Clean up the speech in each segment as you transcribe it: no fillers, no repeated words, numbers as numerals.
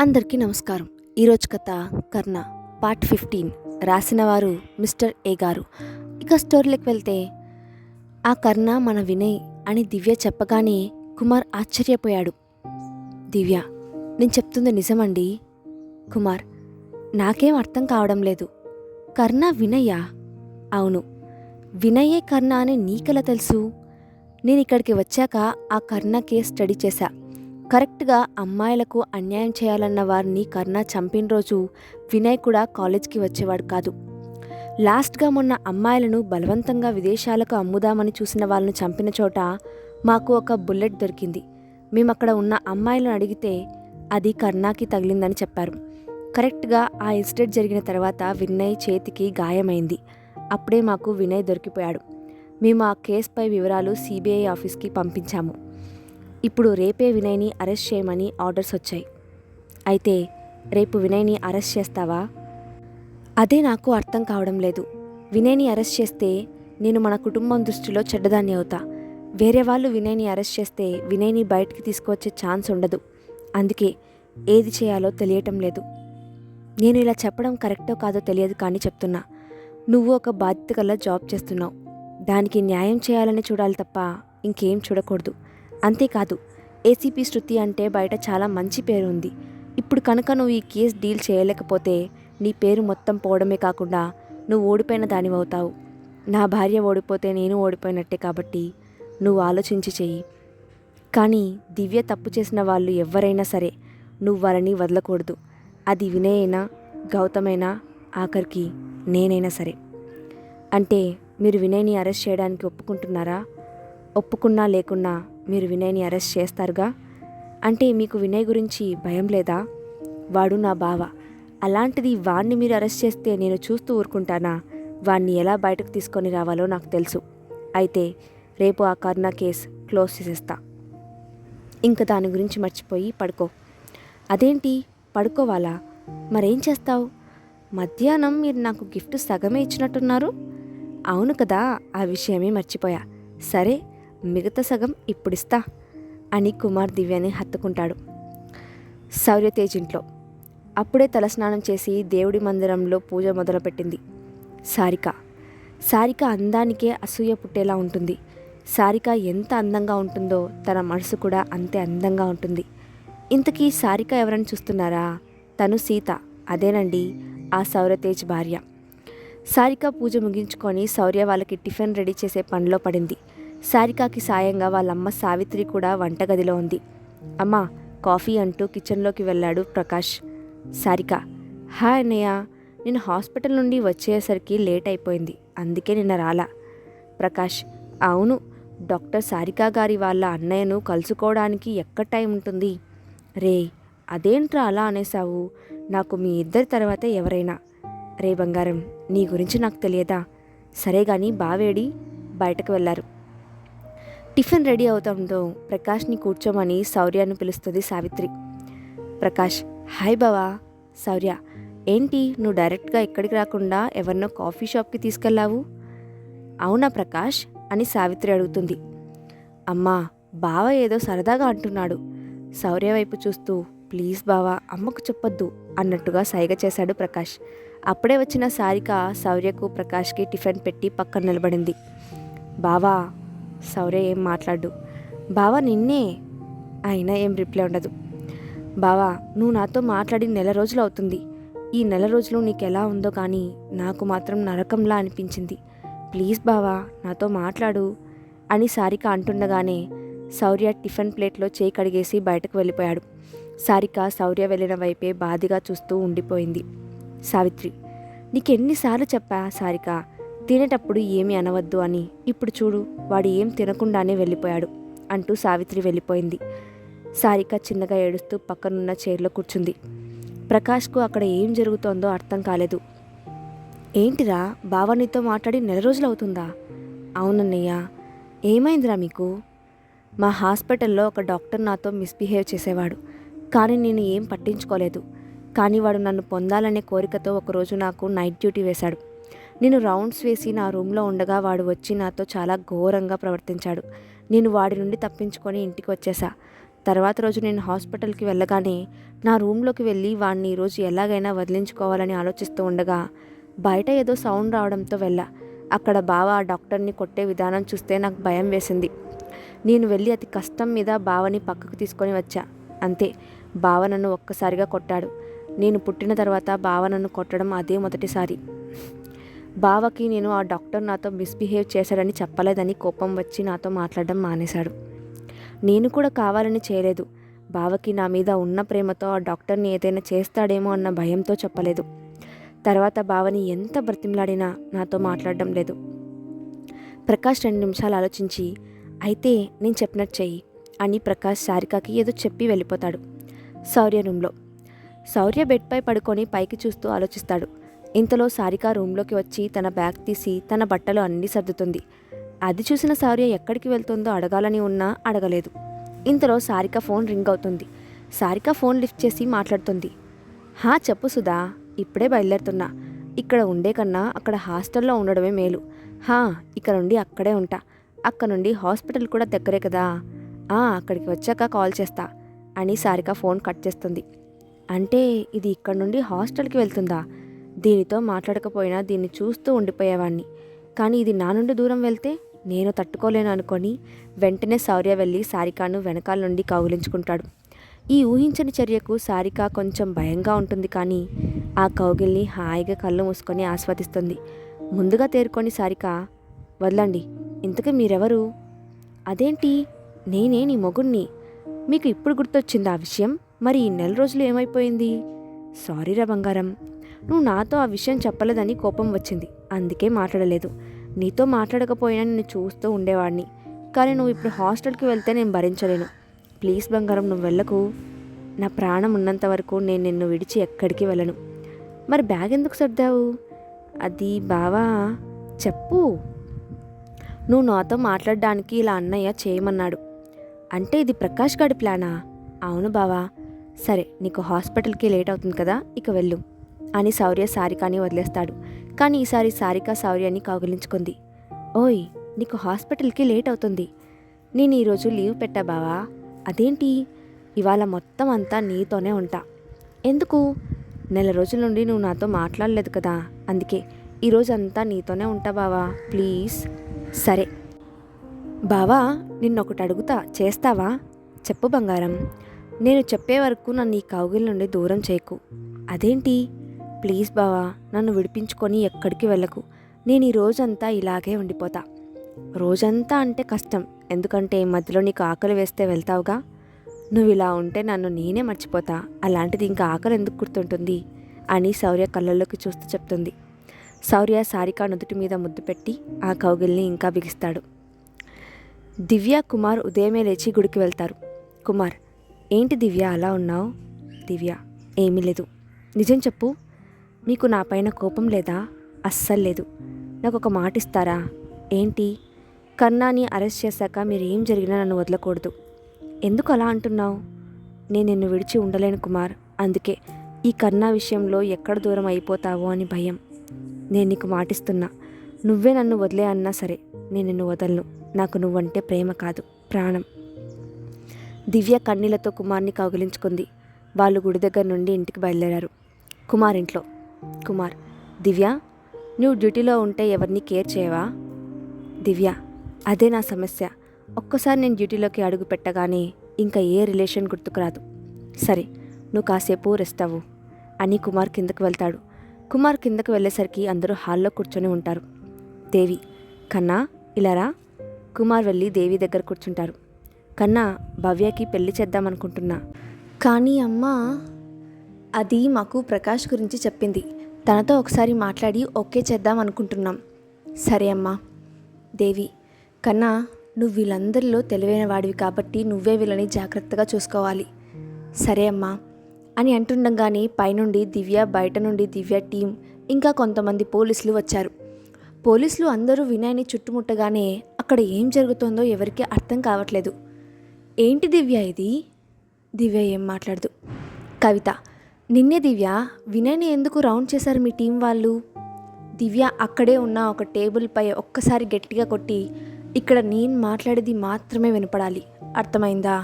అందరికీ నమస్కారం. ఈరోజు కథ కర్ణ పార్ట్ 15. రాసిన వారు మిస్టర్ ఏ గారు. ఇక స్టోరీలోకి వెళ్తే, ఆ కర్ణ మన వినయ్ అని దివ్య చెప్పగానే కుమార్ ఆశ్చర్యపోయాడు. దివ్య, నేను చెప్తుంది నిజమండి. కుమార్, నాకేం అర్థం కావడం లేదు. కర్ణ వినయ్యా? అవును, వినయ్యే కర్ణ అని నీకెలా తెలుసు? నేను ఇక్కడికి వచ్చాక ఆ కర్ణ కేస్ స్టడీ చేశా. కరెక్ట్గా అమ్మాయిలకు అన్యాయం చేయాలన్న వారిని కర్ణ చంపిన రోజు వినయ్ కూడా కాలేజ్కి వచ్చేవాడు కాదు. లాస్ట్గా మొన్న అమ్మాయిలను బలవంతంగా విదేశాలకు అమ్ముదామని చూసిన వాళ్ళను చంపిన చోట మాకు ఒక బుల్లెట్ దొరికింది. మేమక్కడ ఉన్న అమ్మాయిలను అడిగితే అది కర్ణకి తగిలిందని చెప్పారు. కరెక్ట్గా ఆ ఇన్సిడెంట్ జరిగిన తర్వాత వినయ్ చేతికి గాయమైంది. అప్పుడే మాకు వినయ్ దొరికిపోయాడు. మేము ఆ కేసుపై వివరాలు సిబిఐ ఆఫీస్కి పంపించాము. ఇప్పుడు రేపే వినయ్ని అరెస్ట్ చేయమని ఆర్డర్స్ వచ్చాయి. అయితే రేపు వినయ్ని అరెస్ట్ చేస్తావా? అదే నాకు అర్థం కావడం లేదు. వినయ్ని అరెస్ట్ చేస్తే నేను మన కుటుంబం దృష్టిలో చెడ్డదాన్ని అవుతా. వేరే వాళ్ళు వినయ్ని అరెస్ట్ చేస్తే వినయ్ని బయటికి తీసుకువచ్చే ఛాన్స్ ఉండదు. అందుకే ఏది చేయాలో తెలియటం లేదు. నేను ఇలా చెప్పడం కరెక్టో కాదో తెలియదు, కానీ చెప్తున్నా. నువ్వు ఒక బాధ్యత గల జాబ్ చేస్తున్నావు. దానికి న్యాయం చేయాలని చూడాలి తప్ప ఇంకేం చూడకూడదు. అంతేకాదు, ఏసీపీ శృతి అంటే బయట చాలా మంచి పేరు ఉంది. ఇప్పుడు కనుక నువ్వు ఈ కేసు డీల్ చేయలేకపోతే నీ పేరు మొత్తం పోవడమే కాకుండా నువ్వు ఓడిపోయిన దానివవుతావు. నా భార్య ఓడిపోతే నేను ఓడిపోయినట్టే. కాబట్టి నువ్వు ఆలోచించి చెయ్యి. కానీ దివ్య తప్పు చేసిన వాళ్ళు ఎవరైనా సరే నువ్వు వాళ్ళని వదలకూడదు. అది వినయ్ అయినా, గౌతమైనా, ఆఖరికి నేనైనా సరే. అంటే మీరు వినయ్ని అరెస్ట్ చేయడానికి ఒప్పుకుంటున్నారా? ఒప్పుకున్నా లేకున్నా మీరు వినయ్ని అరెస్ట్ చేస్తారుగా. అంటే మీకు వినయ్ గురించి భయం లేదా? వాడు నా బావ. అలాంటిది వాణ్ణి మీరు అరెస్ట్ చేస్తే నేను చూస్తూ ఊరుకుంటానా? వాణ్ణి ఎలా బయటకు తీసుకొని రావాలో నాకు తెలుసు. అయితే రేపు ఆ కర్ణ కేస్ క్లోజ్ చేసేస్తా. ఇంకా దాని గురించి మర్చిపోయి పడుకో. అదేంటి పడుకోవాలా? మరేం చేస్తావు? మధ్యాహ్నం మీరు నాకు గిఫ్ట్ సగమే ఇచ్చినట్టున్నారు. అవును కదా, ఆ విషయమే మర్చిపోయా. సరే, మిగతా సగం ఇప్పుడిస్తా అని కుమార్ దివ్యని హత్తుకుంటాడు. శౌర్యతేజ్ ఇంట్లో అప్పుడే తలస్నానం చేసి దేవుడి మందిరంలో పూజ మొదలుపెట్టింది సారిక అందానికే అసూయ పుట్టేలా ఉంటుంది. సారిక ఎంత అందంగా ఉంటుందో తన మనసు కూడా అంతే అందంగా ఉంటుంది. ఇంతకీ సారిక ఎవరని చూస్తున్నారా? తను సీత. అదేనండి, ఆ శౌర్యతేజ్ భార్య. సారిక పూజ ముగించుకొని శౌర్య వాళ్ళకి టిఫిన్ రెడీ చేసే పనిలో పడింది. సారికకి సాయంగా వాళ్ళమ్మ సావిత్రి కూడా వంటగదిలో ఉంది. అమ్మా, కాఫీ అంటూ కిచెన్లోకి వెళ్ళాడు ప్రకాష్. సారిక, హాయ్ అన్నయ్య, నేను హాస్పిటల్ నుండి వచ్చేసరికి లేట్ అయిపోయింది, అందుకే నిన్న రాలా. ప్రకాష్, అవును, డాక్టర్ సారిక గారి వాళ్ళ అన్నయ్యను కలుసుకోవడానికి ఎక్కడ టైం ఉంటుంది? రే, అదేంట్రా అలా అనేసావు? నాకు మీ ఇద్దరి తర్వాతే ఎవరైనా. రే బంగారం, నీ గురించి నాకు తెలియదా? సరే గాని బావేడి? బయటకు వెళ్ళారు. టిఫిన్ రెడీ అవుతుందో ప్రకాష్ని కూర్చోమని శౌర్యను పిలుస్తుంది సావిత్రి. ప్రకాష్, హాయ్ బావా. శౌర్య, ఏంటి నువ్వు డైరెక్ట్గా ఇక్కడికి రాకుండా ఎవరినో కాఫీ షాప్కి తీసుకెళ్ళావు? అవునా ప్రకాష్ అని సావిత్రి అడుగుతుంది. అమ్మా, బావ ఏదో సరదాగా అంటున్నాడు. శౌర్య వైపు చూస్తూ, ప్లీజ్ బావా, అమ్మకు చెప్పొద్దు అన్నట్టుగా సైగ చేశాడు ప్రకాష్. అప్పుడే వచ్చిన సారిక శౌర్యకు ప్రకాష్కి టిఫిన్ పెట్టి పక్కన నిలబడింది. బావా. శౌర్య ఏం మాట్లాడు. బావా నిన్నే. అయినా ఏం రిప్లై ఉండదు. బావా, నువ్వు నాతో మాట్లాడి నెల రోజులు అవుతుంది. ఈ నెల రోజులు నీకు ఎలా ఉందో కానీ నాకు మాత్రం నరకంలా అనిపించింది. ప్లీజ్ బావా, నాతో మాట్లాడు అని సారిక అంటుండగానే శౌర్య టిఫిన్ ప్లేట్లో చేయి కడిగేసి బయటకు వెళ్ళిపోయాడు. సారిక శౌర్య వెళ్ళిన వైపే బాధగా చూస్తూ ఉండిపోయింది. సావిత్రి, నీకెన్నిసార్లు చెప్పా సారిక, తినేటప్పుడు ఏమీ అనవద్దు అని. ఇప్పుడు చూడు, వాడు ఏం తినకుండానే వెళ్ళిపోయాడు అంటూ సావిత్రి వెళ్ళిపోయింది. సారిక చిన్నగా ఏడుస్తూ పక్కనున్న చైర్లో కూర్చుంది. ప్రకాష్కు అక్కడ ఏం జరుగుతోందో అర్థం కాలేదు. ఏంటిరా, బావ నీతో మాట్లాడి నెల రోజులు అవుతుందా? అవునన్నయ్య. ఏమైందిరా మీకు? మా హాస్పిటల్లో ఒక డాక్టర్ నాతో మిస్బిహేవ్ చేసేవాడు, కానీ నేను ఏం పట్టించుకోలేదు. కానీ వాడు నన్ను పొందాలనే కోరికతో ఒకరోజు నాకు నైట్ డ్యూటీ వేశాడు. నేను రౌండ్స్ వేసి నా రూమ్లో ఉండగా వాడు వచ్చి నాతో చాలా ఘోరంగా ప్రవర్తించాడు. నేను వాడి నుండి తప్పించుకొని ఇంటికి వచ్చేసా. తర్వాత రోజు నేను హాస్పిటల్కి వెళ్ళగానే నా రూమ్లోకి వెళ్ళి వాడిని ఈరోజు ఎలాగైనా వదిలించుకోవాలని ఆలోచిస్తూ ఉండగా బయట ఏదో సౌండ్ రావడంతో వెళ్ళా. అక్కడ బావ ఆ డాక్టర్ని కొట్టే విధానం చూస్తే నాకు భయం వేసింది. నేను వెళ్ళి అతి కష్టం మీద బావని పక్కకు తీసుకొని వచ్చా. అంతే, బావ నన్ను ఒక్కసారిగా కొట్టాడు. నేను పుట్టిన తర్వాత బావ నన్ను కొట్టడం అదే మొదటిసారి. బావకి నేను ఆ డాక్టర్ నాతో మిస్బిహేవ్ చేశాడని చెప్పలేదని కోపం వచ్చి నాతో మాట్లాడడం మానేశాడు. నేను కూడా కావాలని చేయలేదు. బావకి నా మీద ఉన్న ప్రేమతో ఆ డాక్టర్ని ఏదైనా చేస్తాడేమో అన్న భయంతో చెప్పలేదు. తర్వాత బావని ఎంత బ్రతిమలాడినా నాతో మాట్లాడడం లేదు. ప్రకాష్ 2 నిమిషాలు ఆలోచించి, అయితే నేను చెప్పినట్టు చెయ్యి అని ప్రకాష్ సారికకి ఏదో చెప్పి వెళ్ళిపోతాడు. శౌర్య రూమ్లో శౌర్య బెడ్పై పడుకొని పైకి చూస్తూ ఆలోచిస్తాడు. ఇంతలో సారిక రూమ్లోకి వచ్చి తన బ్యాగ్ తీసి తన బట్టలు అన్నీ సర్దుతుంది. అది చూసిన శౌర్య ఎక్కడికి వెళ్తుందో అడగాలని ఉన్నా అడగలేదు. ఇంతలో సారిక ఫోన్ రింగ్ అవుతుంది. సారిక ఫోన్ లిఫ్ట్ చేసి మాట్లాడుతుంది. హా చెప్పు సుధా, ఇప్పుడే బయలుదేరుతున్నా. ఇక్కడ ఉండే కన్నా అక్కడ హాస్టల్లో ఉండడమే మేలు. హా, ఇక్కడ నుండి అక్కడే ఉంటా. అక్కడ నుండి హాస్పిటల్ కూడా దగ్గరే కదా. అక్కడికి వచ్చాక కాల్ చేస్తా అని సారిక ఫోన్ కట్ చేస్తుంది. అంటే ఇది ఇక్కడ నుండి హాస్టల్కి వెళ్తుందా? దీనితో మాట్లాడకపోయినా దీన్ని చూస్తూ ఉండిపోయేవాణ్ణి. కానీ ఇది నా నుండి దూరం వెళ్తే నేను తట్టుకోలేను అనుకొని వెంటనే శౌర్య వెళ్ళి సారికను వెనకాల నుండి కౌగిలించుకుంటాడు. ఈ ఊహించని చర్యకు సారిక కొంచెం భయంగా ఉంటుంది. కానీ ఆ కౌగిల్ని హాయిగా కళ్ళు మూసుకొని ఆస్వాదిస్తుంది. ముందుగా తేరుకొని సారిక, వదలండి, ఇంతకీ మీరెవరు? అదేంటి, నేనే నీ మొగుణ్ణి. మీకు ఇప్పుడు గుర్తొచ్చింది ఆ విషయం? మరి ఈ 4 రోజులు ఏమైపోయింది? సారీరా బంగారం, నువ్వు నాతో ఆ విషయం చెప్పలేదని కోపం వచ్చింది, అందుకే మాట్లాడలేదు. నీతో మాట్లాడకపోయినా నిన్ను చూస్తూ ఉండేవాడిని. కానీ నువ్వు ఇప్పుడు హాస్టల్కి వెళ్తే నేను భరించలేను. ప్లీజ్ బంగారం, నువ్వు వెళ్ళకు. నా ప్రాణం ఉన్నంత వరకు నేను నిన్ను విడిచి ఎక్కడికి వెళ్ళను. మరి బ్యాగ్ ఎందుకు సర్దావు? అది బావా, చెప్పు. నువ్వు నాతో మాట్లాడడానికి ఇలా అన్నయ్య చేయమన్నాడు. అంటే ఇది ప్రకాష్ గాడి ప్లానా? అవును బావా. సరే, నీకు హాస్పిటల్కి లేట్ అవుతుంది కదా, ఇక వెళ్ళు అని శౌర్య సారికని వదిలేస్తాడు. కానీ ఈసారి సారిక శౌర్యని కౌగిలించుకుంది. ఓయ్, నీకు హాస్పిటల్కి లేట్ అవుతుంది. నేను ఈరోజు లీవ్ పెట్టా బావా. అదేంటి? ఇవాళ మొత్తం అంతా నీతోనే ఉంటా. ఎందుకు? 4 రోజుల నుండి నువ్వు నాతో మాట్లాడలేదు కదా, అందుకే ఈరోజు అంతా నీతోనే ఉంటా బావా, ప్లీజ్. సరే బావా, నిన్నొకటి అడుగుతా, చేస్తావా? చెప్పు బంగారం. నేను చెప్పే వరకు నన్ను ఈ కౌగిల్ నుండి దూరం చేయకు. అదేంటి? ప్లీజ్ బావా, నన్ను విడిపించుకొని ఎక్కడికి వెళ్ళకు. నేను ఈ రోజంతా ఇలాగే ఉండిపోతా. రోజంతా అంటే కష్టం, ఎందుకంటే మధ్యలో నీకు ఆకలి వేస్తే వెళ్తావుగా. నువ్వు ఇలా ఉంటే నన్ను నేనే మర్చిపోతా. అలాంటిది ఇంకా ఆకలి ఎందుకు గుర్తుంటుంది అని శౌర్య కళ్ళల్లోకి చూస్తూ చెప్తుంది. శౌర్య సారిక నుదుటి మీద ముద్దు పెట్టి ఆ కౌగిల్ని ఇంకా బిగిస్తాడు. దివ్య, కుమార్ ఉదయమే లేచి గుడికి వెళ్తారు. కుమార్, ఏంటి దివ్య అలా ఉన్నావు? దివ్య, ఏమీ లేదు. నిజం చెప్పు, మీకు నా పైన కోపం లేదా? అస్సలు లేదు. నాకు ఒక మాట ఇస్తారా? ఏంటి? కన్నాని అరెస్ట్ చేశాక మీరు ఏం జరిగినా నన్ను వదలకూడదు. ఎందుకు అలా అంటున్నావు? నేను నిన్ను విడిచి ఉండలేను కుమార్. అందుకే ఈ కన్నా విషయంలో ఎక్కడ దూరం అయిపోతావో అని భయం. నేను నీకు మాటిస్తున్నా, నువ్వే నన్ను వదిలే అన్నా సరే నేను నిన్ను వదలను. నాకు నువ్వంటే ప్రేమ కాదు, ప్రాణం. దివ్య కన్నీళ్లతో కుమార్ని కౌగిలించుకుంది. వాళ్ళు గుడి దగ్గర నుండి ఇంటికి బయలుదేరారు. కుమార్ ఇంట్లో. కుమార్, దివ్య, నువ్వు డ్యూటీలో ఉంటే ఎవరిని కేర్ చేయవా? దివ్య, అదే నా సమస్య. ఒక్కసారి నేను డ్యూటీలోకి అడుగు పెట్టగానే ఇంకా ఏ రిలేషన్ గుర్తుకురాదు. సరే, నువ్వు కాసేపు రెస్ట్ అవ్వు అని కుమార్ కిందకు వెళ్తాడు. కుమార్ కిందకు వెళ్ళేసరికి అందరూ హాల్లో కూర్చొని ఉంటారు. దేవి, కన్నా ఇలారా. కుమార్ వెళ్ళి దేవి దగ్గర కూర్చుంటారు. కన్నా, భవ్యకి పెళ్లి చేద్దామనుకుంటున్నా. కానీ అమ్మా, అది మాకు ప్రకాష్ గురించి చెప్పింది. తనతో ఒకసారి మాట్లాడి ఓకే చేద్దాం అనుకుంటున్నాం. సరే అమ్మా. దేవి, కన్నా, నువ్వు వీళ్ళందరిలో తెలివైన వాడివి కాబట్టి నువ్వే వీళ్ళని జాగ్రత్తగా చూసుకోవాలి. సరే అమ్మా అని అంటుండగానే పైనుండి దివ్య, బయట నుండి దివ్య టీం, ఇంకా కొంతమంది పోలీసులు వచ్చారు. పోలీసులు అందరూ వినయ్ని చుట్టుముట్టగానే అక్కడ ఏం జరుగుతుందో ఎవరికీ అర్థం కావట్లేదు. ఏంటి దివ్య ఇది? దివ్య ఏం మాట్లాడదు. కవిత, నిన్నే దివ్య, వినయ్ని ఎందుకు రౌండ్ చేశారు మీ టీం వాళ్ళు? దివ్య అక్కడే ఉన్న ఒక టేబుల్పై ఒక్కసారి గట్టిగా కొట్టి, ఇక్కడ నేను మాట్లాడేది మాత్రమే వినపడాలి, అర్థమైందా?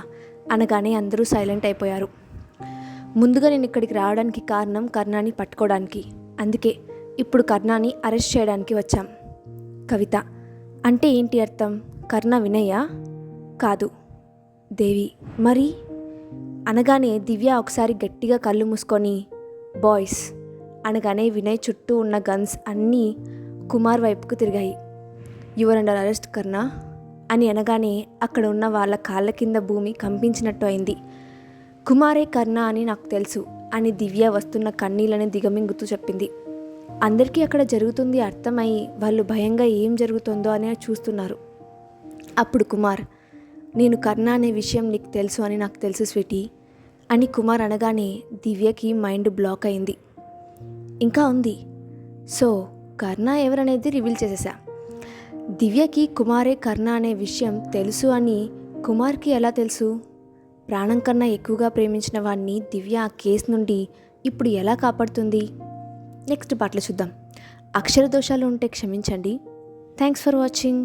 అనగానే అందరూ సైలెంట్ అయిపోయారు. ముందుగా నేను ఇక్కడికి రావడానికి కారణం కర్ణాని పట్టుకోవడానికి, అందుకే ఇప్పుడు కర్ణాని అరెస్ట్ చేయడానికి వచ్చాం. కవిత: అంటే ఏంటి అర్థం? కర్ణ వినయ్యా? కాదు, దేవి. మరి? అనగానే దివ్య ఒకసారి గట్టిగా కళ్ళు మూసుకొని బాయ్స్ అనగానే వినయ్ చుట్టూ ఉన్న గన్స్ అన్నీ కుమార్ వైపుకు తిరిగాయి. యువర్ అండర్ అరెస్ట్ కర్ణ అని అనగానే అక్కడ ఉన్న వాళ్ళ కాళ్ళ కింద భూమి కంపించినట్టు అయింది. కుమారే కర్ణ అని నాకు తెలుసు అని దివ్య వస్తున్న కన్నీళ్ళని దిగమింగుతూ చెప్పింది. అందరికీ అక్కడ జరుగుతుంది అర్థమై వాళ్ళు భయంగా ఏం జరుగుతుందో అని చూస్తున్నారు. అప్పుడు కుమార్: నేను కర్ణ అనే విషయం నీకు తెలుసు అని నాకు తెలుసు స్వీటీ అని కుమార్ అనగానే దివ్యకి మైండ్ బ్లాక్ అయింది. ఇంకా ఉంది. సో కర్ణ ఎవరనేది రివీల్ చేసేసా. దివ్యకి కుమారే కర్ణ అనే విషయం తెలుసు అని కుమార్కి ఎలా తెలుసు? ప్రాణం కన్నా ఎక్కువగా ప్రేమించిన వాడిని దివ్య ఆ కేసు నుండి ఇప్పుడు ఎలా కాపాడుతుంది? నెక్స్ట్ పాటలు చూద్దాం. అక్షర దోషాలు ఉంటే క్షమించండి. Thanks for watching.